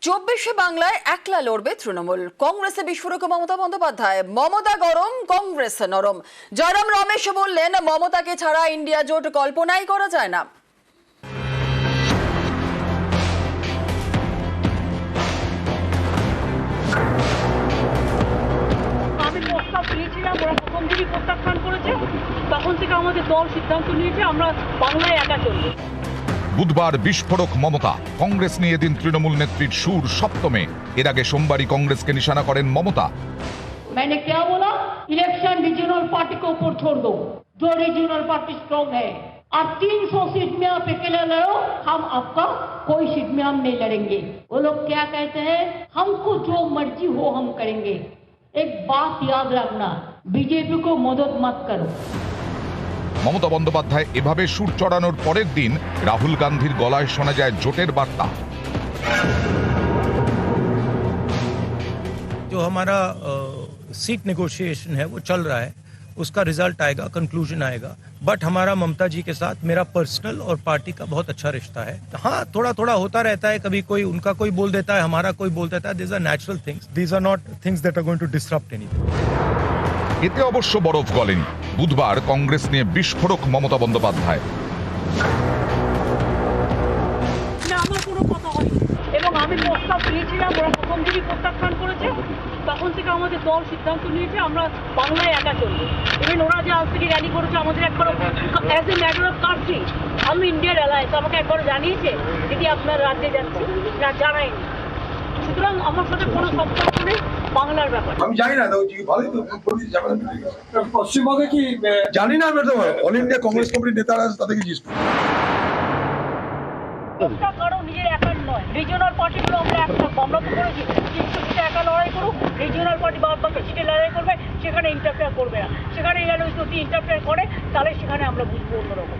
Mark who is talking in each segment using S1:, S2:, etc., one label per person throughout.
S1: চব্বিশে বাংলায় একলা লড়বে তৃণমূল। কংগ্রেসে বিস্ফোরক মমতা বন্দ্যোপাধ্যায়। মমতা গরম, কংগ্রেস নরম। জয়রাম রমেশ বললেন, মমতাকে ছাড়া ইন্ডিয়া জোট কল্পনাই করা যায় না।
S2: আমি প্রস্তাব দিয়েছিলাম, ওরা প্রথম দিনই প্রত্যাখ্যান করেছে। তখন থেকে আমাদের দল সিদ্ধান্ত নিয়েছে আমরা বাংলায় একা চলবো।
S3: বুধবার বিস্ফোরক মমতা। কংগ্রেস নিয়ে দিন তৃণমূল নেত্রীর সুর সপ্তমে। এর আগে সোমবারই কংগ্রেসকে নিশানা করেন মমতা।
S4: मैंने क्या बोला, इलेक्शन रीजनल पार्टी को ऊपर छोड़ दो, जो रीजनल पार्टी स्ट्रॉन्ग है। आप 300 सीट में आप अकेले लड़ो, हम आपका कोई सीट में हम नहीं लड़ेंगे। वो लोग क्या कहते हैं, हमको जो मर्जी हो हम करेंगे। एक बात याद रखना, बीजेपी को मदद मत करो।
S3: মমতা বন্দ্যোপাধ্যায় এভাবে সুর চড়ানোর পরের দিন রাহুল গান্ধীর গলায় শোনা যায় জোটের বার্তা।
S5: जो हमारा सीट नेगोशिएशन है वो चल रहा है, उसका रिजल्ट आएगा, कंक्लूजन आएगा। बट हमारा ममता जी के साथ मेरा पर्सनल और पार्टी का बहुत अच्छा रिश्ता है। हाँ, थोड़ा थोड़ा होता रहता है, कभी कोई उनका कोई बोल देता है, हमारा कोई बोल देता है। These are natural things, these are not things that are going to disrupt anything.
S3: এতে অবশ্য বরফ গলেনি। বুধবার কংগ্রেস নিয়ে বিস্ফোরক মমতা বন্দ্যোপাধ্যায়।
S2: আমার কোনো কথা হয়নি এবং আমি প্রস্তাব দিয়েছিলাম, ওরা প্রথম দিনই প্রত্যাখ্যান করেছে। তখন থেকে আমাদের দল সিদ্ধান্ত নিয়েছে আমরা বাংলায় একা চলবো। ইভেন ওরা যে আজ থেকে র্যালি করেছে, আমাদের একবার as a matter of country, আমি ইন্ডিয়ার অ্যালায়েন্স আমাকে একবার জানিয়েছে যদি আপনার রাজ্যে যাচ্ছি, না জানায়নি। সুতরাং আমার সাথে কোনো সম্পর্ক নেই বাংলার ব্যাপারে।
S6: আমি জানি না, ভালোই তো পরিস্থিতি যাবে না। পশ্চিমবঙ্গে কি জানি না, আমি তো অল ইন্ডিয়া কংগ্রেস কমিটির নেতারা আছে, তাদেরকে জিজ্ঞেস করি।
S2: কারো নিজের একার নয়, রিজিওনাল পার্টিগুলো আমরা এক থাকবো। আমরা তো করেছি 300 সিটে একা লড়াই করুক, রিজিওনাল পার্টি বাদ বাকি সিটে লড়াই করবে, সেখানে ইন্টারফেয়ার করবে না। সেখানে এরা যদি ইন্টারফেয়ার করে তাহলে সেখানে আমরা বুঝবো অন্যরকম।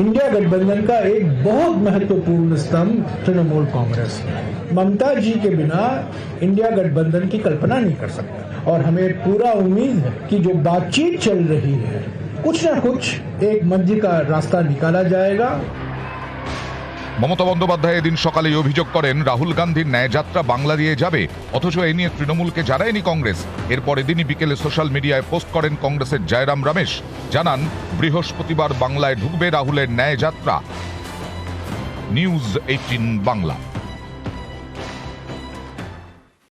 S7: इंडिया गठबंधन का एक बहुत महत्वपूर्ण स्तंभ तृणमूल कांग्रेस है। ममता जी के बिना इंडिया गठबंधन की कल्पना नहीं कर सकता और हमें पूरा उम्मीद है कि जो बातचीत चल रही है, कुछ ना कुछ एक मध्य का रास्ता निकाला जाएगा।
S3: মমতা বন্দ্যোপাধ্যায় এদিন সকালে অভিযোগ করেন রাহুল গান্ধীর ন্যায়যাত্রা বাংলা দিয়ে যাবে, অথচ এ নিয়ে তৃণমূলকে জানায়নি কংগ্রেস। এরপর এদিনই বিকেলে সোশ্যাল মিডিয়ায় পোস্ট করেন কংগ্রেসের জয়রাম রমেশ। জানান, বৃহস্পতিবার বাংলায় ঢুকবে রাহুলের ন্যায়যাত্রা। নিউজ 18 বাংলা।